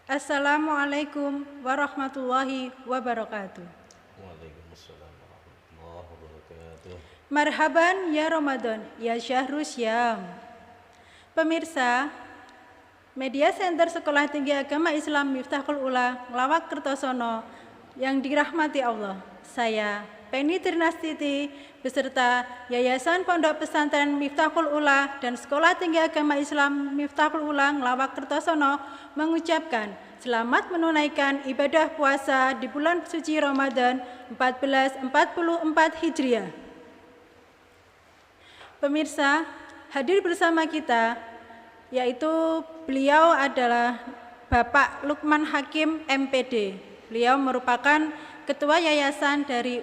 Assalamualaikum warahmatullahi wabarakatuh. Waalaikumsalam warahmatullahi wabarakatuh. Marhaban ya Ramadan, ya Syahrul Syam. Pemirsa, Media Center Sekolah Tinggi Agama Islam Miftahul Ula, Nglawak Kertosono, yang dirahmati Allah. Saya, Penny Trinastiti, beserta Yayasan Pondok Pesantren Miftahul Ula dan Sekolah Tinggi Agama Islam Miftahul Ula, Nglawak Kertosono, mengucapkan selamat menunaikan ibadah puasa di bulan suci Ramadan 1444 Hijriah. Pemirsa, hadir bersama kita yaitu beliau adalah Bapak Lukman Hakim MPD. Beliau merupakan Ketua Yayasan dari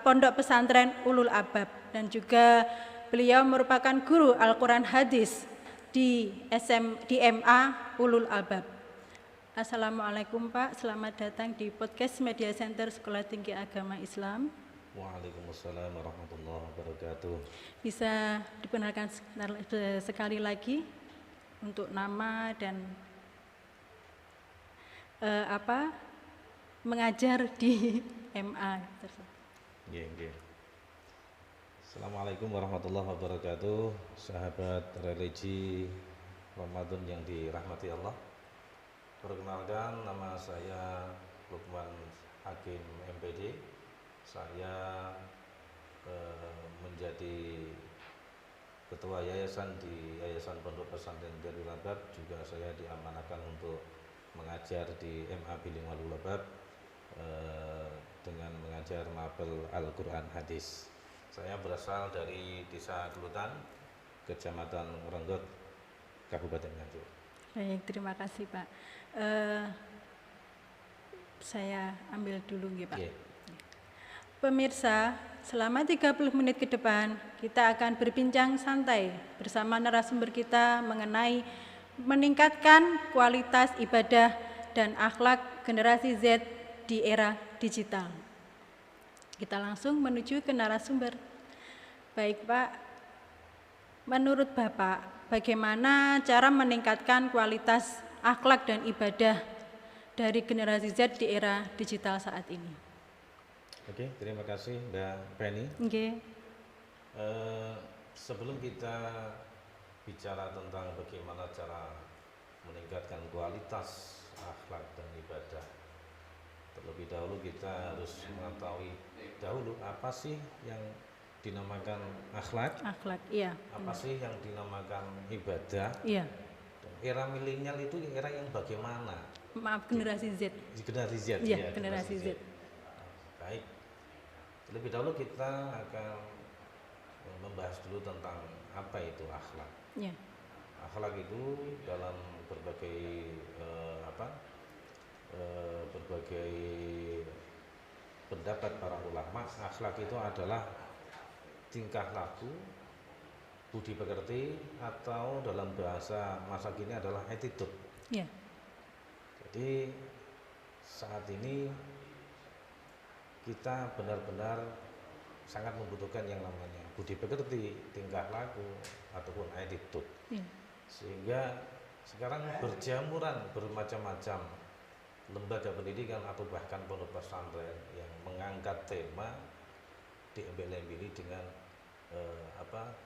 Pondok Pesantren Ulul Albab dan juga beliau merupakan guru Al-Quran Hadis di MA Ulul Albab. Assalamualaikum Pak, selamat datang di podcast Media Center Sekolah Tinggi Agama Islam. Waalaikumsalam warahmatullahi wabarakatuh. Bisa diperkenalkan sekali lagi untuk nama dan mengajar di MA tersebut. Assalamualaikum warahmatullahi wabarakatuh. Sahabat religi Ramadan yang dirahmati Allah. Perkenalkan, nama saya Lukman Hakim MPD. Saya menjadi Ketua Yayasan di Yayasan Pondok Pesantren Darul Albab. Juga saya diamanahkan untuk mengajar di MA Bilingual Ulul Albab dengan mengajar mapel Al-Quran Hadis. Saya berasal dari Desa Gelutan, Kecamatan Renggot, Kabupaten Nganjuk. Baik, terima kasih Pak. Saya ambil dulu ya Pak. Pemirsa, selama 30 menit ke depan kita akan berbincang santai bersama narasumber kita mengenai meningkatkan kualitas ibadah dan akhlak generasi Z di era digital. Kita langsung menuju ke narasumber. Baik Pak, menurut Bapak, bagaimana cara meningkatkan kualitas akhlak dan ibadah dari generasi Z di era digital saat ini? Oke, terima kasih Mbak Penny. Sebelum kita bicara tentang bagaimana cara meningkatkan kualitas akhlak dan ibadah, terlebih dahulu kita harus mengetahui dahulu apa sih yang dinamakan akhlak, iya. Apa sih yang dinamakan ibadah, iya. Dan era milenial itu era yang bagaimana? Maaf, generasi Z. Generasi Z, iya, generasi Z. Baik, terlebih dahulu kita akan membahas dulu tentang apa itu akhlak. Iya. Akhlak itu dalam berbagai berbagai pendapat para ulama, akhlak itu adalah tingkah laku, budi pekerti, atau dalam bahasa masa kini adalah attitude. Iya. Jadi saat ini kita benar-benar sangat membutuhkan yang namanya budi pekerti, tingkah laku, ataupun attitude. Iya. Sehingga sekarang berjamuran bermacam-macam lembaga pendidikan atau bahkan pondok pesantren yang mengangkat tema diembel-embeli dengan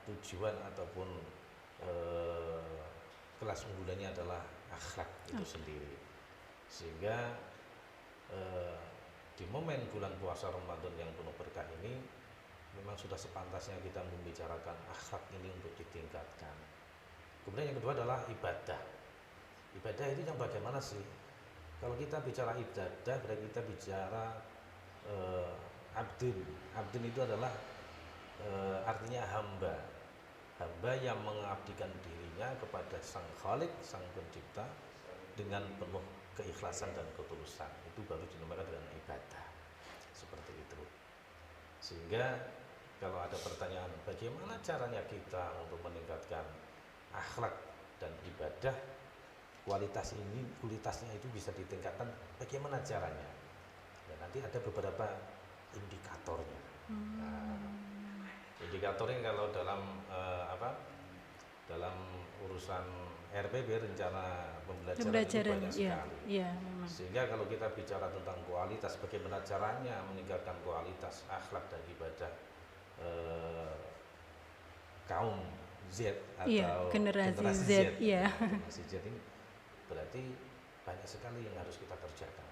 tujuan ataupun kelas unggulannya adalah akhlak itu sendiri. Sehingga di momen bulan puasa Ramadan yang penuh berkah ini memang sudah sepantasnya kita membicarakan akhlak ini untuk ditingkatkan. Kemudian yang kedua adalah ibadah. Ibadah itu yang bagaimana sih? Kalau kita bicara ibadah berarti kita bicara abdin. Abdin itu adalah artinya hamba. Hamba yang mengabdikan dirinya kepada Sang Khalik, Sang Pencipta dengan penuh keikhlasan dan ketulusan. Itu baru dinamakan dengan ibadah. Seperti itu. Sehingga kalau ada pertanyaan bagaimana caranya kita untuk meningkatkan akhlak dan ibadah, kualitasnya itu bisa ditingkatkan, bagaimana caranya? Dan nanti ada beberapa indikatornya. Indikatornya kalau dalam dalam urusan RPP, rencana pembelajaran itu Pembelajaran, banyak iya, sekali. iya memang. Sehingga kalau kita bicara tentang kualitas, bagaimana caranya meningkatkan kualitas akhlak dan ibadah kaum Z Iya, atau generasi generasi Z, Z, iya. generasi Z ini berarti banyak sekali yang harus kita kerjakan.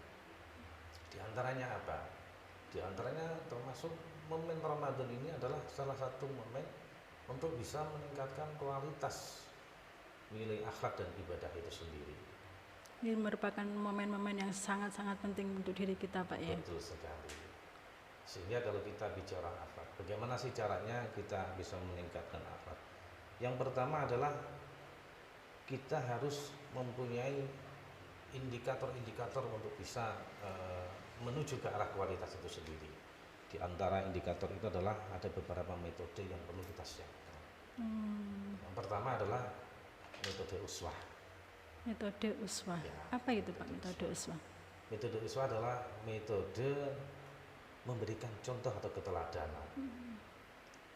Di antaranya apa? Di antaranya termasuk momen Ramadan ini adalah salah satu momen untuk bisa meningkatkan kualitas nilai akhlak dan ibadah itu sendiri. Ini merupakan momen-momen yang sangat-sangat penting untuk diri kita, Pak ya. Betul sekali. Sehingga kalau kita bicara akhlak, bagaimana sih caranya kita bisa meningkatkan akhlak? Yang pertama adalah kita harus mempunyai indikator-indikator untuk bisa menuju ke arah kualitas itu sendiri. Di antara indikator itu adalah ada beberapa metode yang perlu kita siapkan. Yang pertama adalah metode uswah. Metode uswah. Ya, Apa itu Pak metode uswah? Metode uswah adalah metode memberikan contoh atau keteladanan.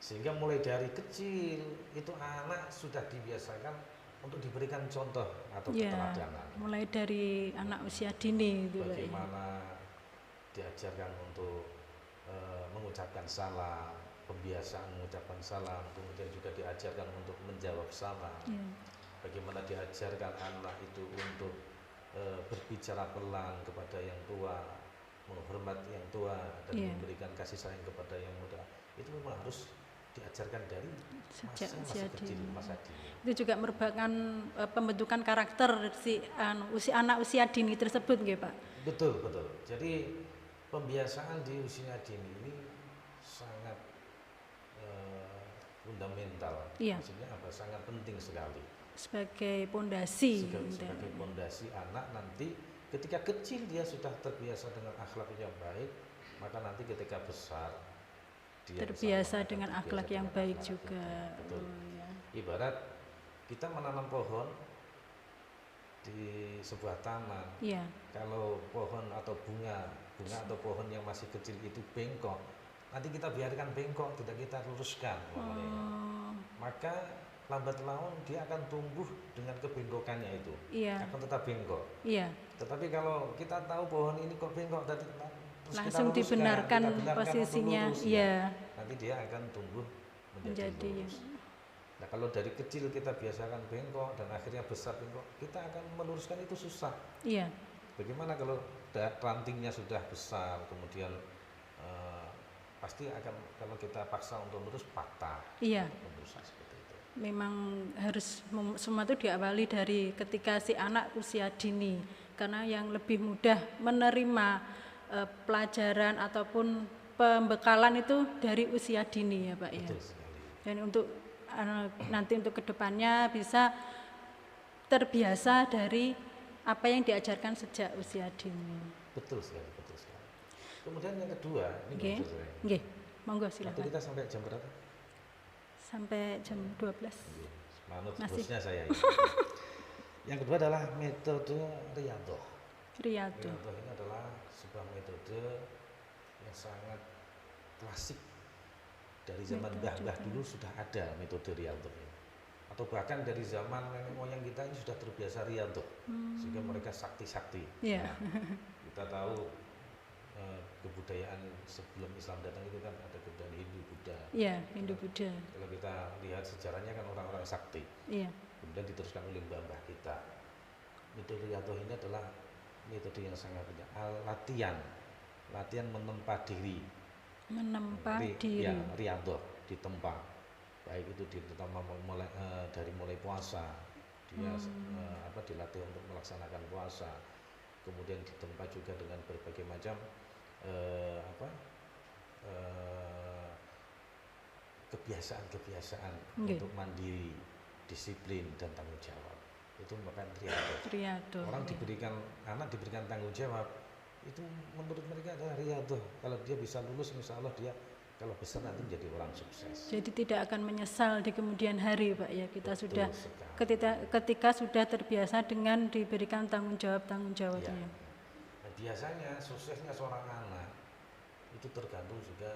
Sehingga mulai dari kecil itu anak sudah dibiasakan untuk diberikan contoh atau keteladanan. Mulai dari anak usia dini itu, bagaimana diajarkan untuk mengucapkan salam, pembiasaan mengucapkan salam, kemudian juga diajarkan untuk menjawab salam. Bagaimana diajarkan anak itu untuk berbicara pelan kepada yang tua, menghormat yang tua, dan memberikan kasih sayang kepada yang muda. Itu memang harus diajarkan dari masa kecil, masa dini. Itu juga merupakan pembentukan karakter si anak usia dini tersebut, nggih Pak? Betul, betul. Jadi pembiasaan di usia dini ini sangat fundamental. Maksudnya apa? Sangat penting sekali. Sebagai pondasi. Sebagai pondasi anak nanti ketika kecil dia sudah terbiasa dengan akhlak yang baik, maka nanti ketika besar dia terbiasa dengan akhlak yang baik juga. Betul. Ibarat kita menanam pohon di sebuah taman. Kalau pohon atau bunga atau pohon yang masih kecil itu bengkok, nanti kita biarkan bengkok, tidak kita luruskan. Maka lambat laun dia akan tumbuh dengan kebengkokannya itu, akan tetap bengkok. Tetapi kalau kita tahu pohon ini kok bengkok, terus langsung kita dibenarkan posisinya, lurus, nanti dia akan tumbuh menjadi lurus. Nah, kalau dari kecil kita biasakan bengkok dan akhirnya besar bengkok, kita akan meluruskan itu susah. Bagaimana kalau rantingnya sudah besar, kemudian pasti akan, kalau kita paksa untuk lurus, patah. Memang harus semua itu diawali dari ketika si anak usia dini, karena yang lebih mudah menerima pelajaran ataupun pembekalan itu dari usia dini ya Pak ya. Dan untuk nanti untuk kedepannya bisa terbiasa dari apa yang diajarkan sejak usia dini. Betul sekali, betul sekali. Kemudian yang kedua, ini monggo silakan. Kita sampai jam berapa? Sampai jam 12. Manut bosnya saya ini. Yang kedua adalah metode riyadhah. Riyadhah ini adalah sebuah metode yang sangat klasik. Dari zaman mbah-mbah dulu sudah ada metode riyadhah ini. Atau bahkan dari zaman nenek moyang kita ini sudah terbiasa riyadhah. Sehingga mereka sakti-sakti. Kita tahu kebudayaan sebelum Islam datang itu kan ada kebudayaan Hindu Buddha. Hindu Buddha. Kalau kita lihat sejarahnya kan orang-orang sakti. Kemudian diteruskan oleh mbah-mbah kita. Metode riyadhah ini adalah metode yang sangat penting. Latihan menempa diri. Riyadhah ditempa. Baik itu dari mulai puasa, dia dilatih untuk melaksanakan puasa. Kemudian ditempa juga dengan berbagai macam kebiasaan-kebiasaan untuk mandiri, disiplin dan tanggung jawab. Itu merupakan riyadhah. Anak diberikan tanggung jawab, itu menurut mereka adalah riyadhah. Kalau dia bisa lulus, insya Allah dia kalau besar nanti menjadi orang sukses. Jadi tidak akan menyesal di kemudian hari Pak ya. Kita sudah ketika sudah terbiasa dengan diberikan tanggung jawabnya. Nah, biasanya suksesnya seorang anak itu tergantung juga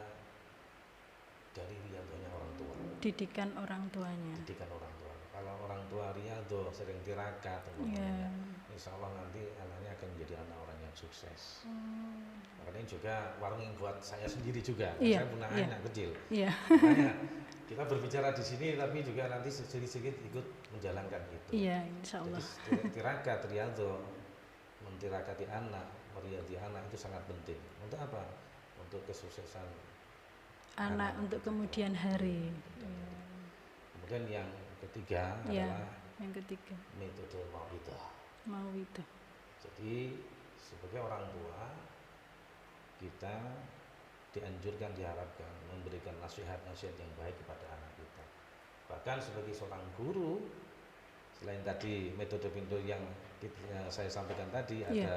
dari riyadhahnya orang tua. Didikan orang tuanya. Kalau orang tua riado, sering tirakat, Iya. insya Allah nanti anaknya akan menjadi anak orang yang sukses. Makanya juga warning buat saya sendiri juga. Iya, Saya punya iya. anak kecil. Iya. Makanya kita berbicara di sini, tapi juga nanti sedikit-sedikit ikut menjalankan itu. Iya, insya Allah. Jadi tirakat, riado, mentirakati anak, meriadi anak itu sangat penting. Untuk apa? Untuk kesuksesan Anak untuk kemudian hari. Kemudian yang ketiga Iya, adalah yang ketiga. metode mau'idah. Mau itu. Jadi sebagai orang tua kita dianjurkan, diharapkan memberikan nasihat-nasihat yang baik kepada anak kita. Bahkan sebagai seorang guru, selain tadi metode pintu yang saya sampaikan tadi, Iya. ada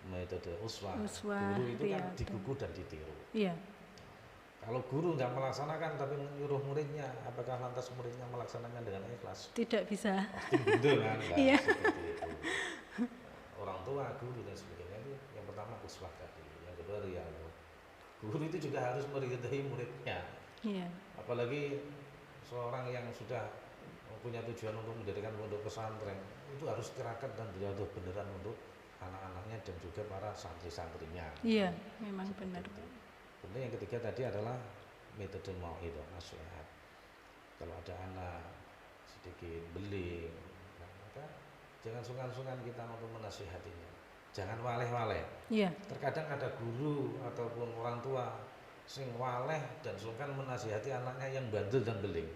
metode uswah. Uswah, Guru itu kan riyadhah. digugu dan ditiru. Iya. Kalau guru nggak melaksanakan tapi menyuruh muridnya, apakah lantas muridnya melaksanakan dengan ikhlas? Tidak bisa. Pasti betul kan? Nah, Iya. seperti itu. Orang tua, guru dan sebagainya itu yang pertama uswah tadi, yang kedua riyadhah. Guru itu juga harus meridai muridnya. Iya. Apalagi seorang yang sudah punya tujuan untuk mendirikan pondok pesantren, itu harus tirakat dan riyadhah beneran untuk anak-anaknya dan juga para santri-santrinya. Iya, memang benar. Kemudian yang ketiga tadi adalah metode mau'idah, nasihat. Kalau ada anak sedikit beling, maka jangan sungkan-sungkan kita untuk menasihatinya. Jangan waleh-waleh. Iya. Terkadang ada guru ataupun orang tua sing waleh dan sungkan menasihati anaknya yang bandel dan beling.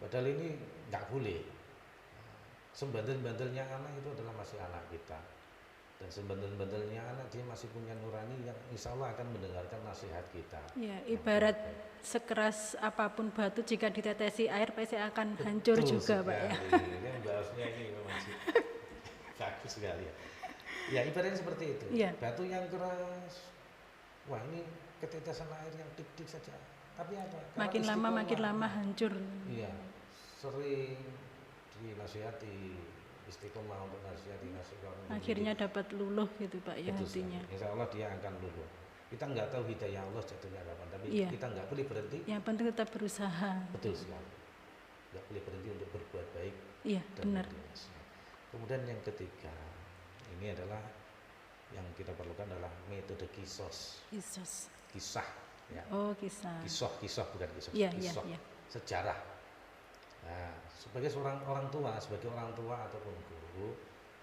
Padahal ini nggak boleh. Sebandel-bandelnya anak itu adalah masih anak kita. Dan sebandel-bandelnya anak dia masih punya nurani yang insya Allah akan mendengarkan nasihat kita. Iya, ibarat sekeras apapun batu jika ditetesi air pasti akan hancur Betul juga, sekali. Pak ya. Ini bahasnya ini memang bagus sekali ya. Ya ibaratnya seperti itu. Iya. Batu yang keras, wah ini ketetesan air yang dik-dik saja. Tapi apa? Karena Makin istiqomah. lama hancur. Iya, sering dinasihati, istiqomah untuk nasihati. Akhirnya dapat luluh gitu, Pak ya, betul hatinya. sekali. Insya Allah dia akan luluh. Kita nggak tahu hidayah Allah jatuhnya kapan, tapi Iya. kita nggak boleh berhenti. Yang penting tetap berusaha. Betul sekali. Nggak boleh berhenti untuk berbuat baik. Iya, dan benar. memberi nasihat. Kemudian yang ketiga, ini adalah yang kita perlukan adalah metode kisos, Yesus. kisah. Ya. Oh, kisah. Kisah bukan kisos, Iya, iya, kisah, iya. sejarah. Nah, sebagai seorang orang tua ataupun guru,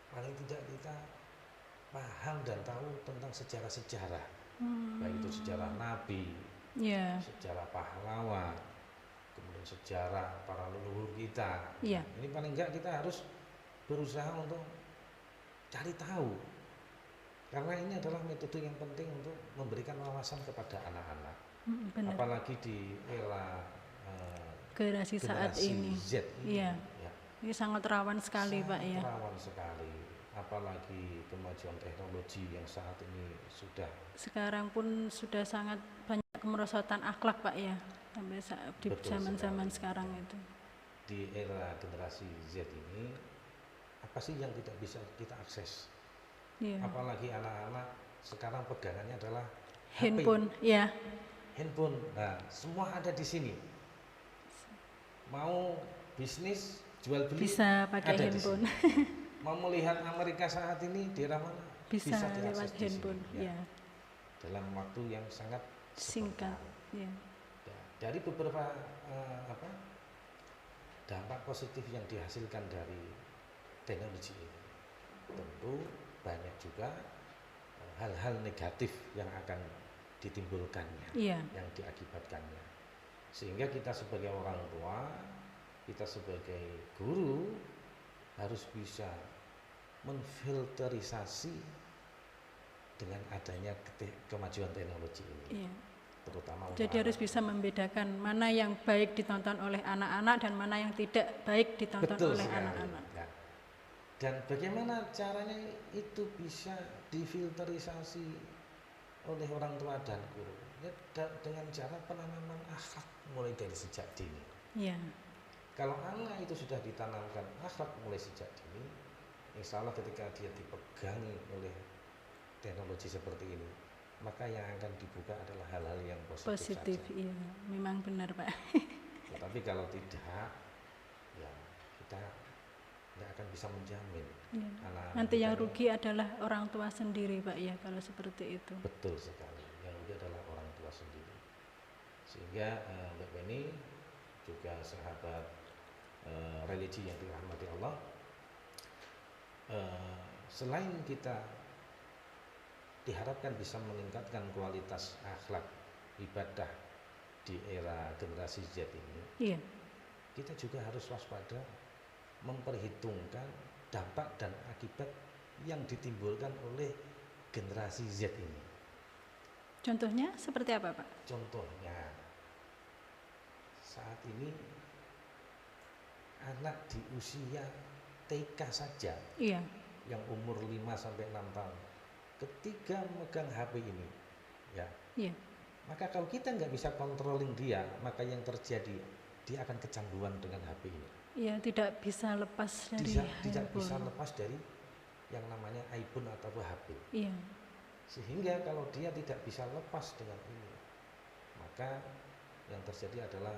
paling tidak kita paham dan tahu tentang sejarah-sejarah, baik itu sejarah nabi, Iya. sejarah pahlawan, kemudian sejarah para leluhur kita. Iya. Ini paling enggak kita harus berusaha untuk cari tahu, karena ini adalah metode yang penting untuk memberikan wawasan kepada anak-anak. Benar. Apalagi di era Generasi saat generasi ini. Z ini, Iya. ya, Ini sangat rawan sekali, Pak ya. sangat rawan sekali. Apalagi kemajuan teknologi yang saat ini sudah Sekarang pun sudah sangat banyak kemerosotan akhlak, Pak ya. Sampai di Betul zaman-zaman sekali. sekarang itu. di era generasi Z ini, apa sih yang tidak bisa kita akses? Iya. Apalagi anak-anak sekarang pegangannya adalah Handphone, ya. handphone. Nah, semua ada di sini. Mau bisnis, jual beli Bisa pakai ada di handphone. sini. Mau melihat Amerika saat ini di era mana? Bisa diakses lewat di sini, handphone, ya. ya. Dalam waktu yang sangat Singkat, sebentar. ya. Ya, dari beberapa dampak positif yang dihasilkan dari teknologi ini, tentu banyak juga hal-hal negatif yang akan ditimbulkannya, Iya. yang diakibatkannya. Sehingga kita sebagai orang tua, kita sebagai guru harus bisa menfilterisasi dengan adanya kemajuan teknologi ini. Iya. Terutama untuk Jadi harus bisa membedakan mana yang baik ditonton oleh anak-anak dan mana yang tidak baik ditonton betul oleh sekali. anak-anak. Ya. Dan bagaimana caranya itu bisa difilterisasi oleh orang tua dan guru? Ya, dengan cara penanaman akhlak mulai dari sejak dini. Iya. Kalau anak itu sudah ditanamkan akhlak mulai sejak dini, insya Allah ketika dia dipegangi oleh teknologi seperti ini, maka yang akan dibuka adalah hal-hal yang positif saja. Iya. Memang benar, Pak. Tetapi kalau tidak, ya kita nggak akan bisa menjamin Ya. anak-anak Nanti kita yang ini. rugi adalah orang tua sendiri, Pak ya, kalau seperti itu. Betul sekali, yang rugi adalah orang tua sendiri. Sehingga Mbak Beni juga sahabat religi yang dirahmati Allah, selain kita diharapkan bisa meningkatkan kualitas akhlak ibadah di era generasi Z ini, Iya. kita juga harus waspada memperhitungkan dampak dan akibat yang ditimbulkan oleh generasi Z ini. Contohnya seperti apa, Pak? Contohnya, saat ini anak di usia TK saja Iya. yang umur 5 sampai 6 tahun ketika megang HP ini, ya, Iya. maka kalau kita nggak bisa controlling dia, maka yang terjadi dia akan kecanduan dengan HP ini. Iya, tidak bisa lepas dari Tidak handphone. bisa lepas dari yang namanya iPhone atau HP. Iya. Sehingga kalau dia tidak bisa lepas dengan ini, maka yang terjadi adalah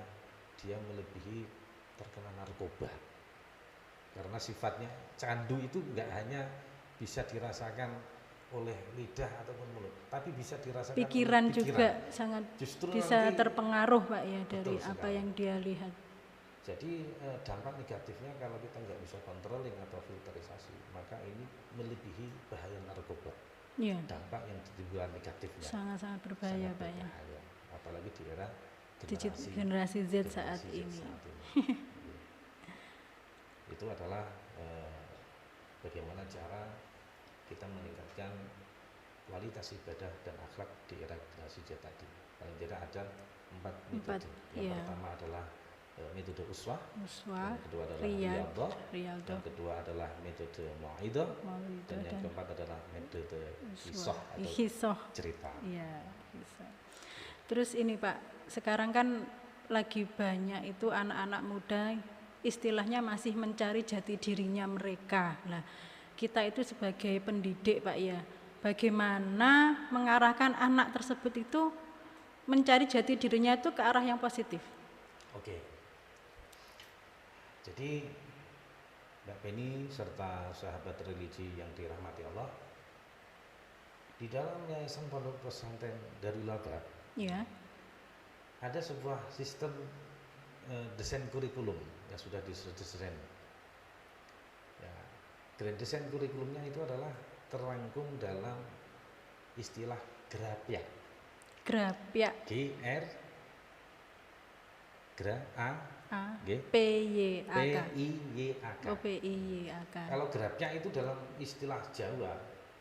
dia melebihi terkena narkoba. Karena sifatnya candu itu nggak hanya bisa dirasakan oleh lidah ataupun mulut, tapi bisa dirasakan Pikiran oleh pikiran. juga sangat Justru bisa nanti, terpengaruh, Pak ya, dari betul apa sekali. yang dia lihat. Jadi dampak negatifnya kalau kita nggak bisa controlling atau filterisasi, maka ini melebihi bahaya narkoba. Iya. Dampak yang ditimbulkan negatifnya Sangat-sangat berbahaya, sangat Pak ya. berbahaya. Apalagi di era Generasi Z saat Z ini. Itu adalah bagaimana cara kita meningkatkan kualitas ibadah dan akhlak di era generasi Z tadi. Paling tidak ada 4 metode. Yang iya. pertama adalah metode uswah, Uswah, yang kedua adalah riyadhah, yang kedua adalah metode mau'idah, dan yang dan keempat adalah metode uswah, kisah atau hisah. cerita. Iya, hisah. Terus ini Pak, sekarang kan lagi banyak itu anak-anak muda istilahnya masih mencari jati dirinya mereka. Nah, kita itu sebagai pendidik Pak ya, bagaimana mengarahkan anak tersebut itu mencari jati dirinya itu ke arah yang positif? Oke. Jadi Mbak Penny serta sahabat religi yang dirahmati Allah, di dalam Yayasan Pondok Pesantren Darul Albab Ya. ada sebuah sistem desain kurikulum yang sudah didesain. Ya, grand desain kurikulumnya itu adalah terangkum dalam istilah GRAPYA. GRAPYA. GR GRA A G PYAK. PIYAK. Oh, PIYAK. Kalau GRAPYA itu dalam istilah Jawa,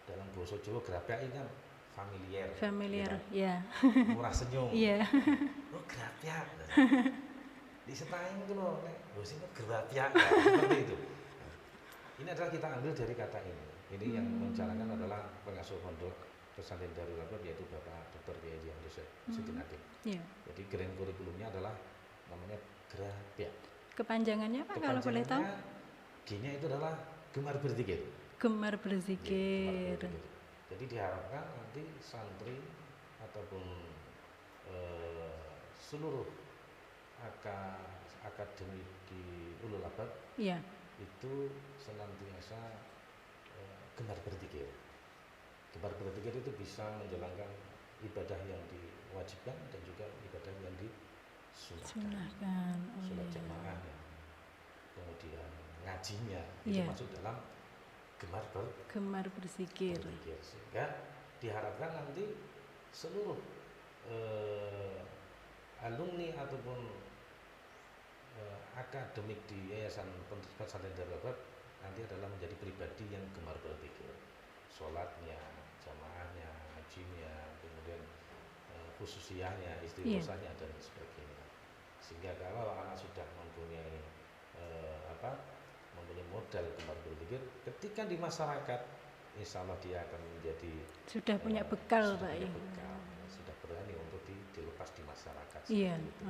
dalam bahasa Jawa GRAPYA ini kan familiar. Familiar, ya. ya. Murah senyum. Iya. Oh, GRAPYA. Disetain itu loh, bahasa itu GRAPYA. Seperti itu. Ini adalah kita ambil dari kata ini. Ini yang menjalankan adalah pengasuh pondok pesantren Darul Albab, yaitu Bapak Dr. Kiai Haji Abdul Sidin Hakim. Iya. Jadi grand kurikulumnya adalah namanya GRAPYA. Kepanjangannya Pak kalau boleh tahu? G-nya itu adalah gemar berzikir. Gemar Ya, berzikir. gemar berzikir. Jadi diharapkan nanti santri ataupun seluruh akademi di Ulul Albab Iya. itu senantiasa gemar berzikir. Gemar berzikir itu bisa menjalankan ibadah yang diwajibkan dan juga ibadah yang Sunahkan. Oh, sholat iya. jamaah, kemudian ngajinya itu Iya. masuk dalam gemar Gemar berzikir. berzikir, sehingga diharapkan nanti seluruh alumni ataupun akademik di Yayasan Pesantren Darul Albab nanti adalah menjadi pribadi yang gemar berzikir, sholatnya, jamaahnya, ngajinya, kemudian khususiyahnya, istighosahnya dan sebagainya. Sehingga kalau anak sudah mempunyai mempunyai modal gemar berzikir, ketika di masyarakat, insya Allah dia akan menjadi Sudah punya bekal sudah Pak punya ya. bekal, sudah berani untuk dilepas di masyarakat. Iya. seperti itu.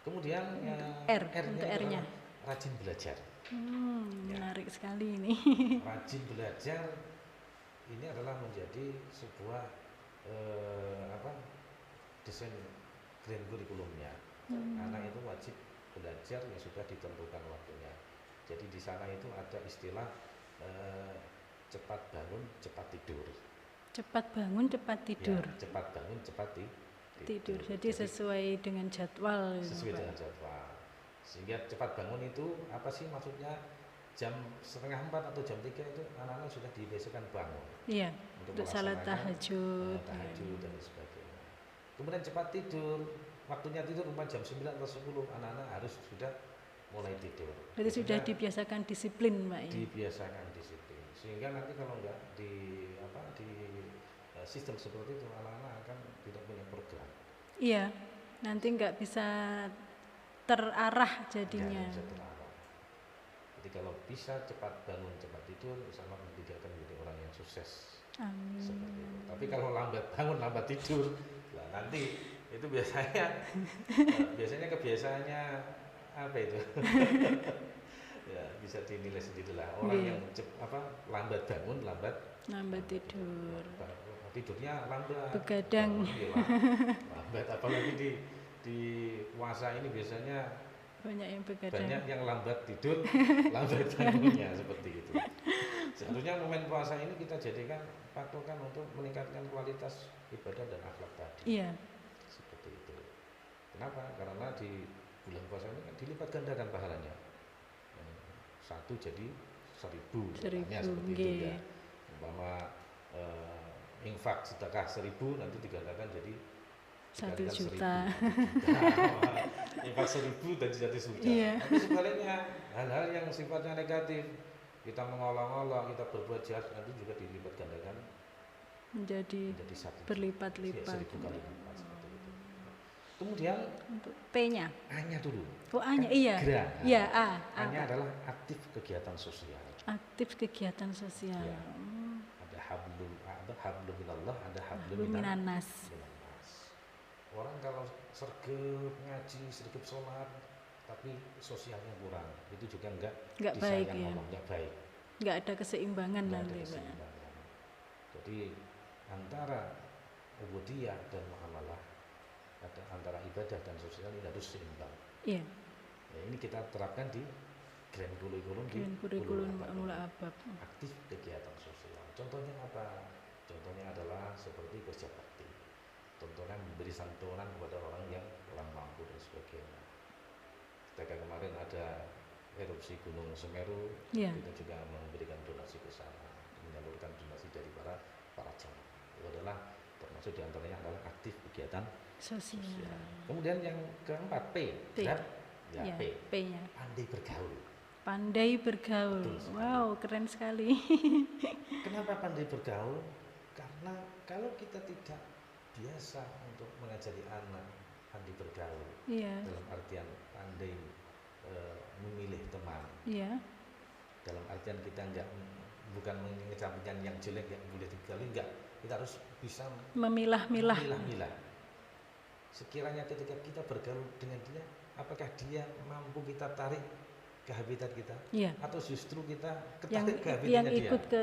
Kemudian Untuk R-nya. Rajin belajar. Menarik sekali ini. Rajin belajar ini adalah menjadi sebuah desain grand kurikulumnya. Anak itu wajib belajar yang sudah ditentukan waktunya. Jadi di sana itu ada istilah cepat bangun, cepat tidur. Cepat bangun, cepat tidur. Ya, cepat bangun, cepat Tidur. Jadi sesuai dengan jadwal. Sesuai dengan jadwal. Sehingga cepat bangun itu apa sih maksudnya? Jam 3:30 atau jam 3 itu anak-anak sudah dibiasakan bangun. Iya. Untuk salat tahajud. Tahajud dan sebagainya. Kemudian cepat tidur. Waktunya tidur rumah jam 9 atau 10 anak-anak harus sudah mulai tidur. Jadi sudah dibiasakan disiplin, Mbak ya. Dibiasakan disiplin. Sehingga nanti kalau enggak di sistem seperti itu anak-anak akan tidak punya program. Iya. Nanti enggak bisa terarah jadinya. Ya, bisa terarah. Jadi kalau bisa cepat bangun, cepat tidur, insya Allah nanti dia akan menjadi orang yang sukses. Amin. Seperti itu. Tapi kalau lambat bangun, lambat tidur, nah nanti itu biasanya kebiasaannya apa itu? Ya bisa dinilai sendirilah. Orang yang lambat bangun, lambat tidur. Tidurnya lambat. Begadang. Lambat, apalagi di puasa ini biasanya banyak yang begadang. Banyak yang lambat tidur, lambat bangunnya seperti itu. Seharusnya momen puasa ini kita jadikan patokan untuk meningkatkan kualitas ibadah dan akhlak tadi. Iya. Seperti itu. Kenapa? Karena di bulan puasa ini kan dilipat gandakan pahalanya. 1 jadi 1000. Seperti itu ya. Umpama infak sedekah 1000 nanti digandakan jadi 1 juta. Infak 1000 dan jadi suci. Iya. Tapi sebaliknya hal-hal yang sifatnya negatif kita mengolok-olok, kita berbuat jahat nanti juga dilipat gandakan menjadi berlipat-lipat. 1000 kali lipat seperti itu. Kemudian untuk P-nya. A-nya dulu. Oh, A-nya iya. Iya, A-nya adalah aktif kegiatan sosial. Aktif kegiatan sosial. Ya. Ada hablum minallah, ada hablum minannas. Orang kalau sergap ngaji, sergap sholat, tapi sosialnya kurang, itu juga enggak baik ya. Enggak baik. Enggak ada keseimbangan nanti, Pak. Jadi antara ubudiyah dan muamalah, antara ibadah dan sosial ini harus seimbang. Iya. Ya, ini kita terapkan di Grand Kurikulum Ulul Albab. Aktif kegiatan sosial. Contohnya apa? Contohnya adalah seperti kerja bakti. Contohnya memberi santunan kepada orang yang kurang mampu dan sebagainya. Ketika kemarin ada erupsi Gunung Semeru, kita juga memberikan donasi ke sana, menyalurkan donasi dari para jamaah. Itu adalah termasuk diantaranya adalah aktif kegiatan sosial. Kemudian yang keempat P. P-nya. Pandai bergaul. Pandai bergaul. Wow, keren sekali. Kenapa pandai bergaul? Karena kalau kita tidak biasa untuk mengajari anak pandai bergaul, dalam artian pandai memilih teman, dalam artian kita bukan mengecampingkan yang jelek yang boleh digali, kita harus bisa memilah-milah. Sekiranya ketika kita bergaul dengan dia, apakah dia mampu kita tarik ke habitat kita, atau justru kita ketarik ke habitatnya dia? Ikut ke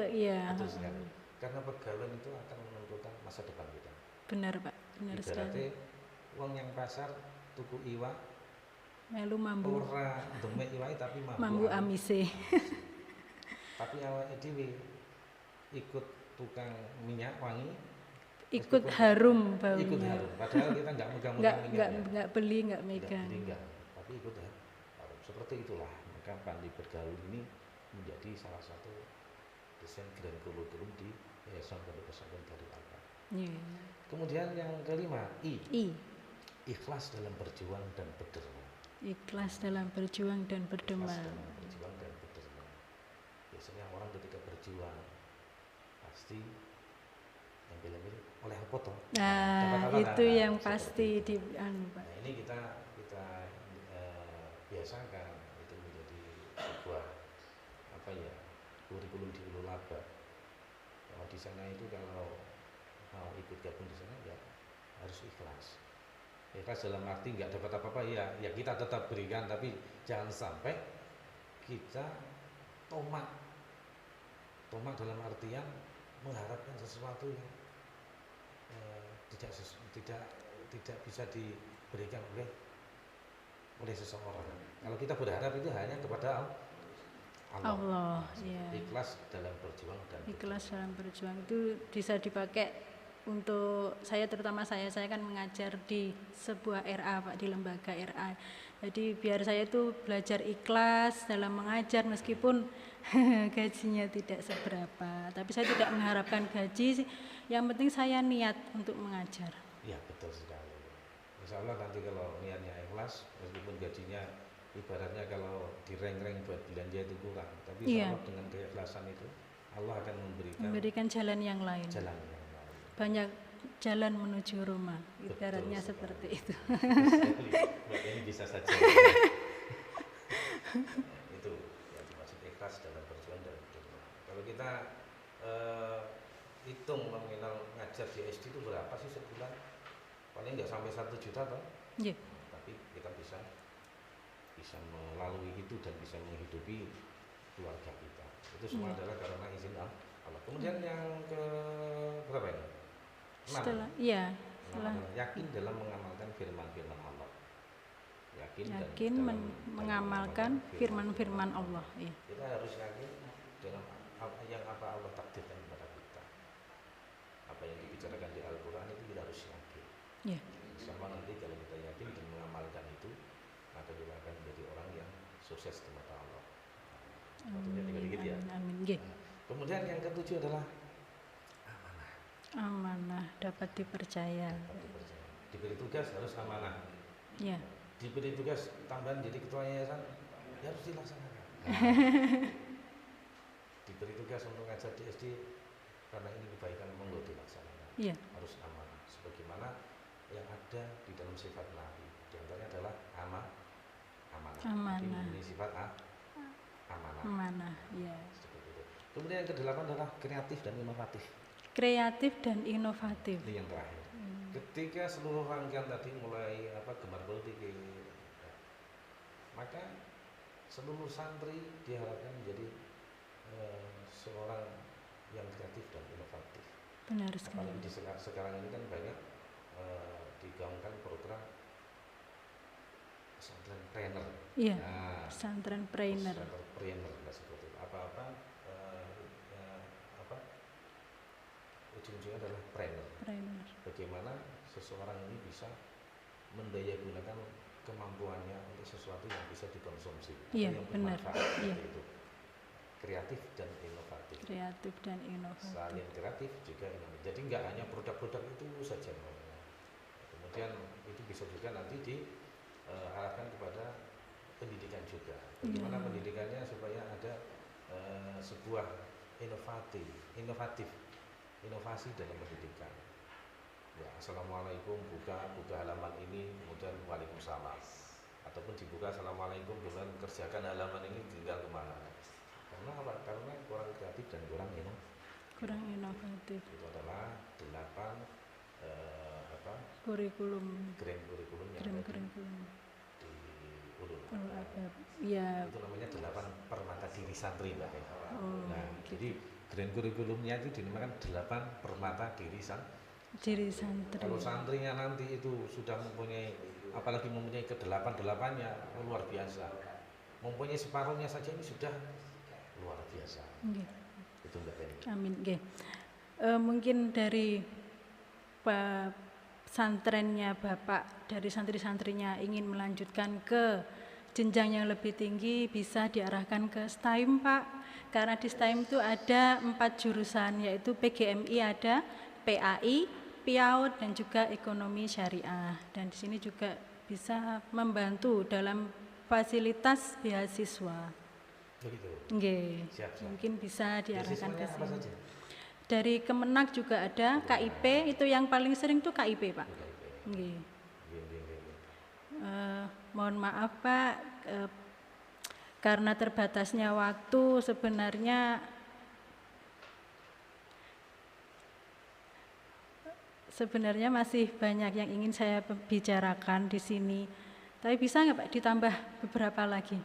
Betul sekali. Karena pergaulan itu akan menentukan masa depan kita. Benar, Pak. Benar sekali. Wong yang pasar tuku iwa melu mambu. Ora demek iwake tapi mambu amise. Tapi awake dhewe ikut tukang minyak wangi, ikut harum baunya. Ikut harum. Padahal kita enggak megang-megang minyak. Enggak beli, enggak megang. Tapi ikut harum. Seperti itulah, maka pandai bergaul ini menjadi salah satu desain Grand Kurikulum di Yayasan Pondok Pesantren Darul Albab. Kemudian yang kelima, I. Ikhlas dalam berjuang dan berderma. Ikhlas dalam berjuang dan berderma. Biasanya orang ketika berjuang pasti ambil oleh apa toh? Itu yang pasti di Pak. Nah, ini kita biasakan itu menjadi sebuah kurikulum di Ulul Albab. Kalau di sana itu kalau mau ikut gabung di sana ya harus ikhlas. Ikhlas dalam arti nggak dapat apa-apa ya kita tetap berikan, tapi jangan sampai kita tomak dalam artian mengharapkan sesuatu yang tidak bisa diberikan oleh seseorang. Kalau kita berharap itu hanya kepada Allah, ya. Ikhlas dalam berjuang dan Ikhlas dalam berjuang itu bisa dipakai untuk saya, terutama saya kan mengajar di sebuah RA Pak, di lembaga RA. Jadi biar saya itu belajar ikhlas dalam mengajar meskipun gajinya tidak seberapa. Tapi saya tidak mengharapkan gaji, yang penting saya niat untuk mengajar. Ya betul sekali. Insya Allah nanti kalau niatnya ikhlas, meskipun gajinya ibaratnya kalau direng-reng buat belanja itu kurang, tapi insya Allah dengan keikhlasan itu Allah akan memberikan jalan yang lain. Jalan yang lain. Banyak jalan menuju rumah, ibaratnya seperti itu. Mbak ini bisa saja. Itu yang dimaksud ikhlas dalam berjuang dan berdoa. Kalau kita hitung nominal ngajar di SD itu berapa sih sebulan? Paling nggak sampai 1 juta toh? Yeah. Tapi kita bisa melalui itu dan bisa menghidupi keluarga kita. Itu semua adalah karena izin Allah. Kemudian yang ke berapa ini? 6. Setelah yakin dalam mengamalkan firman-firman Allah. Yakin mengamalkan firman-firman Allah. Iya. Kita harus yakin dengan apa Allah takdirkan kepada kita. Apa yang dibicarakan di Al-Quran itu kita harus yakin. Iya. Sama nanti kalau kita yakin dan mengamalkan itu, maka kita akan menjadi orang yang sukses di mata Allah. Waktunya dikit-dikit ya. Amin. Kemudian yang ke-7 adalah amanah, dapat dipercaya. Diberi tugas harus amanah. Ya. Diberi tugas tambahan jadi ketua yayasan, ya harus dilaksanakan. Diberi tugas untuk ngajar di SD karena ini kebaikan, monggo dilaksanakan. Ya. Harus amanah. Sebagaimana yang ada di dalam sifat Nabi. Di antaranya adalah amanah. Ini sifat amanah. Amanah, ya. Kemudian yang ke-8 adalah kreatif dan inovatif. Kreatif dan inovatif. Ini yang terakhir. Ketika seluruh rangkaian tadi mulai gemar politik, maka seluruh santri diharapkan menjadi seorang yang kreatif dan inovatif. Benar sekali. Apalagi sekarang ini kan banyak digaungkan program pesantren-trainer. Iya. Pesantren-trainer. Seperti itu. Apa-apa ujung-ujungnya adalah trainer. Bagaimana seseorang ini bisa mendayagunakan kemampuannya untuk sesuatu yang bisa dikonsumsi. Iya, yang benar. Iya. Itu. Kreatif dan inovatif. Selain kreatif juga inovatif. Jadi nggak hanya produk-produk itu saja. Kemudian itu bisa juga nanti diarahkan kepada pendidikan juga. Bagaimana pendidikannya supaya ada sebuah inovasi dalam pendidikan. Ya, assalamualaikum, buka halaman ini, kemudian waalaikumsalam. Ataupun dibuka assalamualaikum, kemudian kerjakan halaman ini, tinggal kemana. Karena apa? Karena kurang kreatif dan kurang inovatif. Itu adalah 8 kurikulum. Grand kurikulum yang di Ulul Albab. Ya. Itu namanya 8 permata diri santri, Mbak. Gitu. Jadi grand kurikulumnya itu dinamakan 8 permata diri santri. Kalau santrinya nanti itu sudah apalagi mempunyai ke-8-8-nya, luar biasa. Mempunyai separuhnya saja ini sudah luar biasa. Itu Mbak Penny. Amin. Mungkin dari pesantrennya Bapak, dari santri-santrinya ingin melanjutkan ke jenjang yang lebih tinggi, bisa diarahkan ke STIM, Pak. Karena di STIM itu ada 4 jurusan, yaitu PGMI ada, PAI, PIAUD, dan juga ekonomi syariah. Dan di sini juga bisa membantu dalam fasilitas beasiswa. Begitu. Siap. Mungkin bisa diarahkan ke sini. Saja? Dari Kemenak juga ada, KIP, itu yang paling sering tuh KIP, Pak. Mohon maaf Pak, karena terbatasnya waktu, sebenarnya masih banyak yang ingin saya bicarakan di sini. Tapi bisa nggak Pak ditambah beberapa lagi?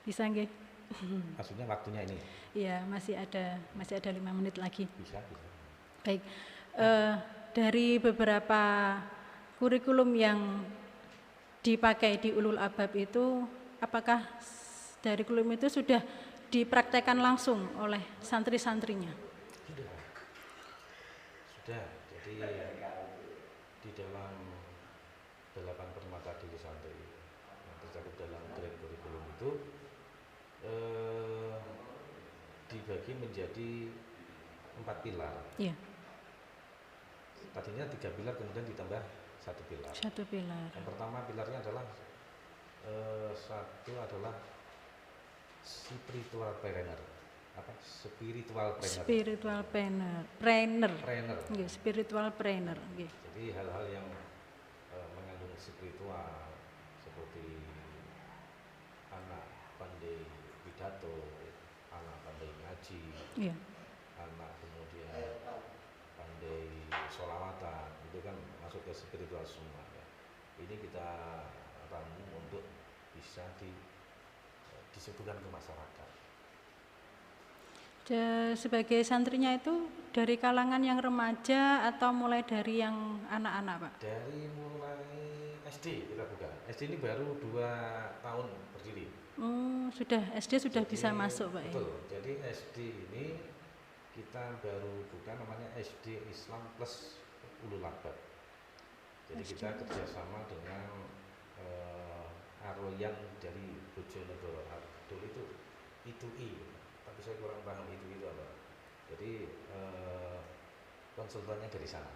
Bisa nggak? Maksudnya waktunya ini? Iya, masih ada 5 menit lagi. Bisa. Baik, dari beberapa kurikulum yang dipakai di Ulul Albab itu, apakah dari kurikulum itu sudah dipraktekkan langsung oleh santri-santrinya? Sudah. Jadi di dalam 8 permata diri santri yang tercakup dalam Grand Kurikulum itu dibagi menjadi 4 pilar. Iya. Tadinya 3 pilar, kemudian ditambah 1 pilar. 1 pilar. Yang pertama pilarnya adalah satu adalah spiritual planner. Apa? Spiritual planner. Spiritual planner. Nggih, spiritual planner. Nggih. Jadi hal-hal yang mengandung spiritual seperti anak pandai pidato, anak pandai ngaji, Iya. anak kemudian pandai sholawatan, itu kan masuk ke spiritual semua ya. Ini kita ramu untuk bisa disebutkan ke masyarakat. Sebagai santrinya itu dari kalangan yang remaja atau mulai dari yang anak-anak, Pak? Dari mulai SD kita buka. SD ini baru 2 tahun berdiri. Sudah SD sudah Jadi, bisa masuk, Pak. Betul. Jadi SD ini kita baru buka namanya SD Islam plus Ulul Albab. Jadi kita kerjasama dengan Arroyan dari Bojonegoro. Dulu itu I, tapi saya kurang paham itu apa. Jadi konsultannya dari sana.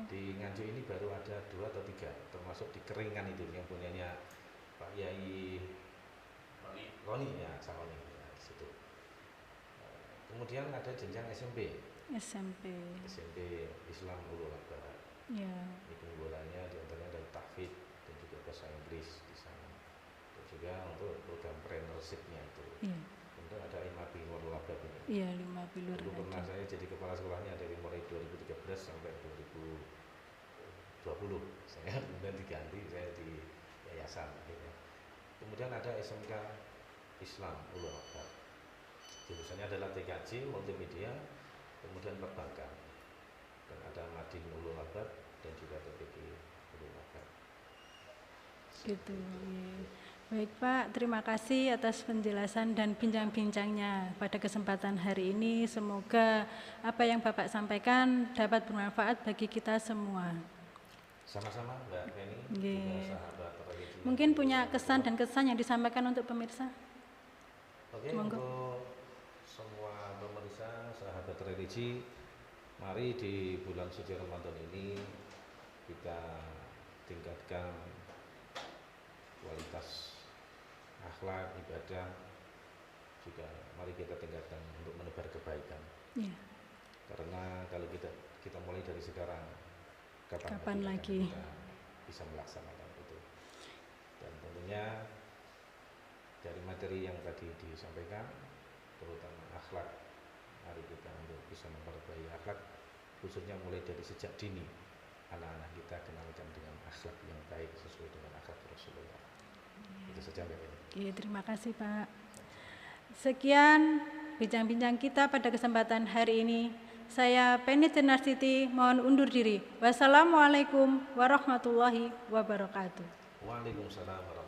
Di Nganjuk ini baru ada 2 atau 3, termasuk di Keringan itu yang punyanya Pak Yai Roni ya, sama nih ya, di situ. Kemudian ada jenjang SMP Islam Ulul Albab. Ya. Ini penggunanya diantaranya dari tahfidz dan juga bahasa Inggris di sana. Dan juga untuk program trainership-nya itu. Iya. Kemudian ada 5 bilur Labab ini. Iya, 5 bilur. Dulu pernah saya jadi kepala sekolahnya dari mulai 2013 sampai 2020. Saya kemudian diganti, saya di yayasan. Gitu. Kemudian ada SMK Islam Ulul Albab. Jurusannya adalah TKJ, multimedia, kemudian perbankan. Dan ada Madin Ulul Albab dan juga TPQ Ulul Albab. Gitu. Ya. Baik Pak, terima kasih atas penjelasan dan bincang-bincangnya pada kesempatan hari ini. Semoga apa yang Bapak sampaikan dapat bermanfaat bagi kita semua. Sama-sama Mbak Penny, Yeah. juga sahabat religi. Mungkin punya kesan dan kesan yang disampaikan untuk pemirsa. Oke, Monggo. untuk semua pemirsa sahabat religi, mari di bulan suci Ramadan ini kita tingkatkan kualitas akhlak, ibadah, juga mari kita tingkatkan untuk menebar kebaikan. Ya. Karena kalau kita mulai dari sekarang, Kapan lagi kita bisa melaksanakan itu. Dan tentunya dari materi yang tadi disampaikan, terutama akhlak, mari kita untuk bisa memperbaiki akhlak, khususnya mulai dari sejak dini. Anak-anak kita kenalkan dengan akhlak yang baik sesuai dengan akhlak Rasulullah. Itu saja Mbak Penny. Oke, terima kasih Pak. Sekian bincang-bincang kita pada kesempatan hari ini. Saya Penny Tinarsiti mohon undur diri. Wassalamualaikum warahmatullahi wabarakatuh. Waalaikumsalam warahmatullahi wabarakatuh.